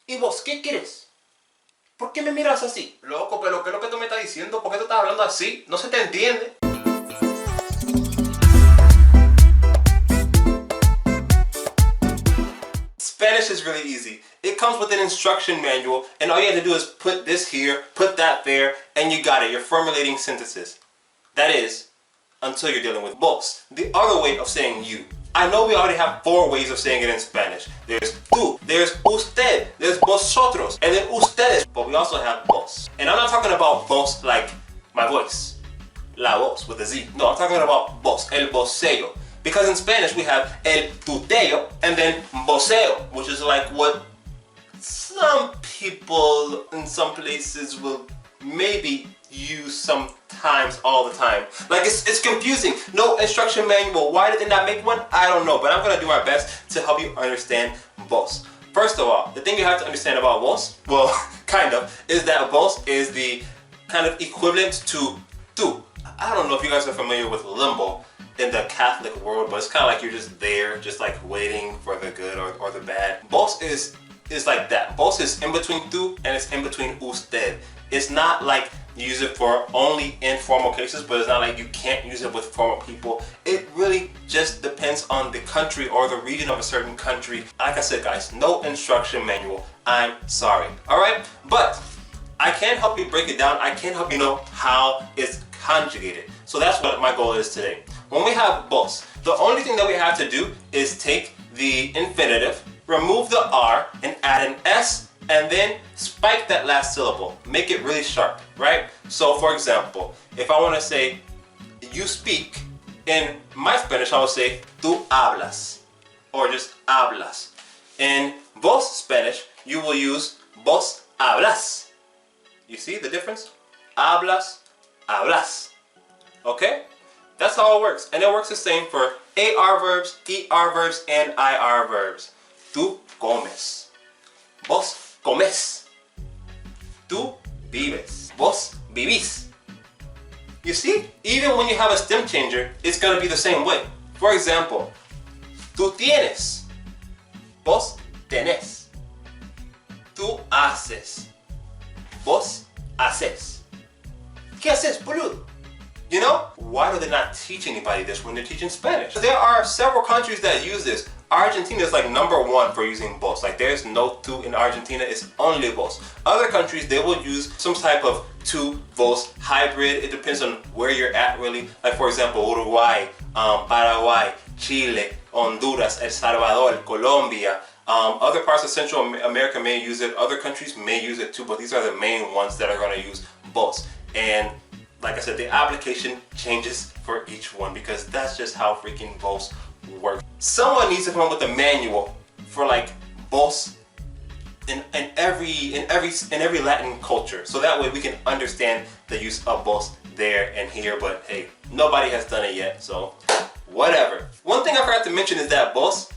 ¿Y vos qué quieres? ¿Por qué me miras así? Loco, pero ¿qué es lo que tú me estás diciendo? ¿Por qué tú estás hablando así? No se te entiende. Spanish is really easy. It comes with an instruction manual, and all you have to do is put this here, put that there, and you got it. You're formulating sentences. That is, until you're dealing with vos. The other way of saying you. I know we already have 4 ways of saying it in Spanish. There's tú, there's usted, there's vosotros, and then ustedes. But we also have vos. And I'm not talking about vos like my voice. La voz with a Z. No, I'm talking about vos, el voseo. Because in Spanish we have el tuteo and then voseo, which is like what some people in some places will maybe use sometimes all the time. Like it's confusing. No instruction manual. Why did they not make one? I don't know, but I'm gonna do my best to help you understand vos. First of all, the thing you have to understand about vos, well, kind of, is that vos is the kind of equivalent to tú. I don't know if you guys are familiar with limbo in the Catholic world, but it's kind of like you're just there, just like waiting for the good or the bad. Vos is like that. Vos is in between tú and it's in between usted. It's not like you use it for only informal cases, but it's not like you can't use it with formal people. It really just depends on the country or the region of a certain country. Like I said, guys, no instruction manual. I'm sorry. All right, but I can help you break it down. I can help you know how it's conjugated. So that's what my goal is today. When we have vos, the only thing that we have to do is take the infinitive, remove the R, and add an S, and then spike that last syllable. Make it really sharp, right? So for example, if I want to say you speak, in my Spanish I would say tú hablas, or just hablas. In vos Spanish, you will use vos hablas. You see the difference? Hablas, hablas. Okay? That's how it works. And it works the same for AR verbs, ER verbs, and IR verbs. Tú comes. Vos comes. Tú vives. Vos vivís. You see? Even when you have a stem changer, it's going to be the same way. For example, tú tienes. Vos tenés. Tú haces. Vos haces. ¿Qué haces, boludo? You know, why do they not teach anybody this when they're teaching Spanish? There are several countries that use this. Argentina is like #1 for using vos. Like there's no tú in Argentina, it's only vos. Other countries, they will use some type of tú vos hybrid. It depends on where you're at really. Like for example, Uruguay, Paraguay, Chile, Honduras, El Salvador, Colombia. Other parts of Central America may use it. Other countries may use it too, but these are the main ones that are going to use vos. And like I said, the application changes for each one because that's just how freaking vos works. Someone needs to come up with a manual for like vos in every Latin culture, so that way we can understand the use of vos there and here. But hey, nobody has done it yet, so whatever. One thing I forgot to mention is that vos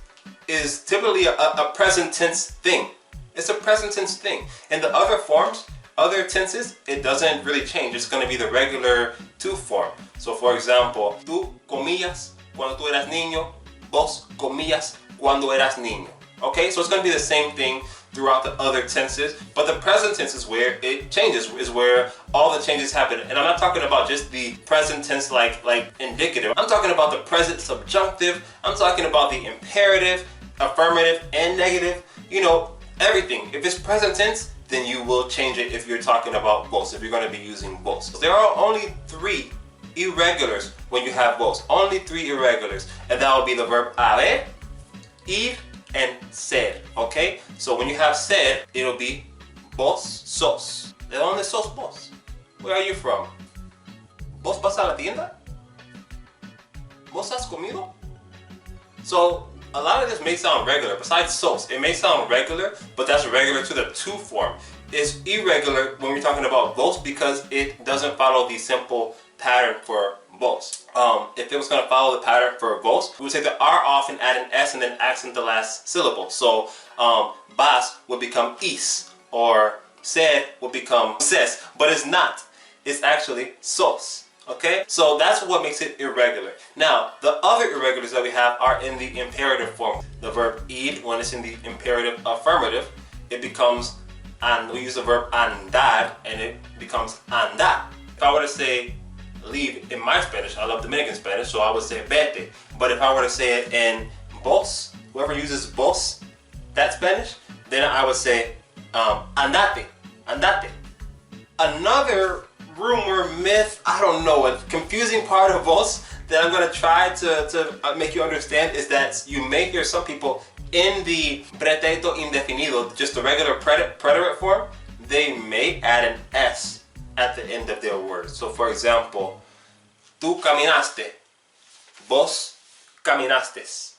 is typically a present tense thing. It's a present tense thing. And the other forms, other tenses, it doesn't really change. It's going to be the regular tú form. So for example, tú comías cuando tú eras niño, vos comías cuando eras niño. Okay, so it's going to be the same thing throughout the other tenses, but the present tense is where it changes, is where all the changes happen. And I'm not talking about just the present tense like indicative. I'm talking about the present subjunctive. I'm talking about the imperative, affirmative, and negative. You know, everything. If it's present tense, then you will change it if you're talking about vos, if you're going to be using vos. There are only 3 irregulars when you have vos. Only 3 irregulars. And that will be the verb haber, ir, and ser. Okay? So when you have ser, it'll be vos sos. ¿De dónde sos vos? Where are you from? ¿Vos vas a la tienda? ¿Vos has comido? So a lot of this may sound regular. Besides sos, it may sound regular, but that's regular to the tú form. It's irregular when we're talking about vos because it doesn't follow the simple pattern for vos. If it was going to follow the pattern for vos, we would take the R off and add an S and then accent the last syllable. So vas would become is, or ser would become ses, but it's not. It's actually sos. Okay, so that's what makes it irregular. Now, the other irregulars that we have are in the imperative form. The verb ir, when it's in the imperative affirmative, it becomes, and we use the verb andar, and it becomes andar. If I were to say leave in my Spanish, I love Dominican Spanish, so I would say vete. But if I were to say it in vos, whoever uses vos, that Spanish, then I would say andate, andate. Another rumor, myth, I don't know, a confusing part of vos that I'm going to try to make you understand is that you may hear some people in the pretérito indefinido, just the regular preterite form, they may add an S at the end of their word. So for example, tú caminaste, vos caminastes.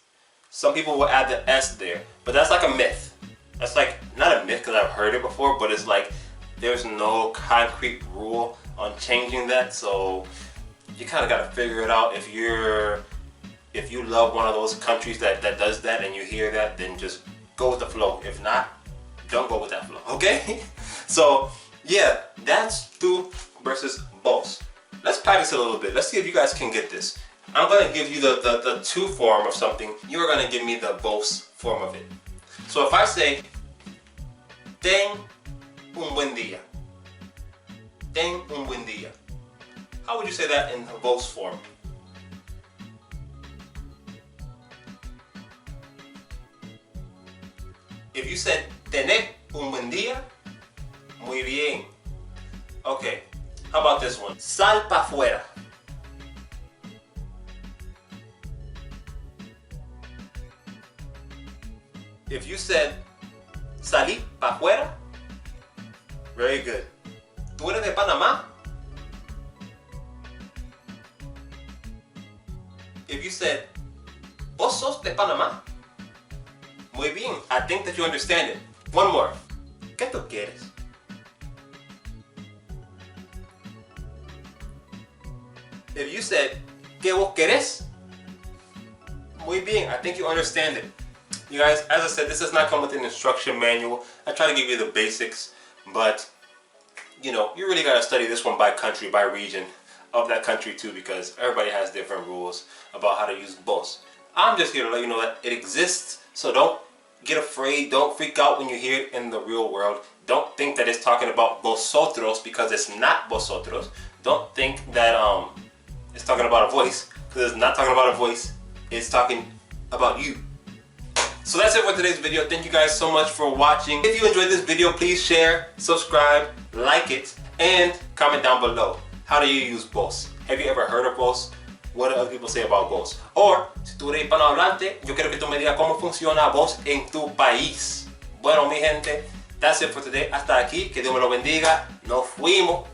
Some people will add the S there, but that's like a myth. That's like, not a myth because I've heard it before, but it's like there's no concrete rule on changing that, so you kind of got to figure it out. If you love one of those countries that does that and you hear that, then just go with the flow. If not, don't go with that flow, okay? So yeah, that's tú versus vos. Let's practice a little bit. Let's see if you guys can get this. I'm going to give you the tú form of something. You're going to give me the vos form of it. So if I say, ten un buen día. Ten un buen día. How would you say that in vos form? If you said, tener un buen día, muy bien. Okay, how about this one? Sal pa fuera. If you said, salí pa fuera, very good. ¿Tú eres de Panamá? If you said, ¿vos sos de Panamá? Muy bien, I think that you understand it. One more. ¿Qué tú quieres? If you said, ¿qué vos querés? Muy bien, I think you understand it. You guys, as I said, this does not come with an instruction manual. I try to give you the basics, but you know, you really got to study this one by country, by region of that country too, because everybody has different rules about how to use vos. I'm just here to let you know that it exists, so don't get afraid, don't freak out when you hear it in the real world. Don't think that it's talking about vosotros, because it's not vosotros. Don't think that it's talking about a voice, because it's not talking about a voice. It's talking about you. So that's it for today's video. Thank you guys so much for watching. If you enjoyed this video, please share, subscribe, like it, and comment down below. How do you use vos? Have you ever heard of vos? What do other people say about vos? Or, si tú eres hispanohablante, yo quiero que tú me digas cómo funciona vos en tu país. Bueno, mi gente, that's it for today. Hasta aquí. Que Dios me lo bendiga. Nos fuimos.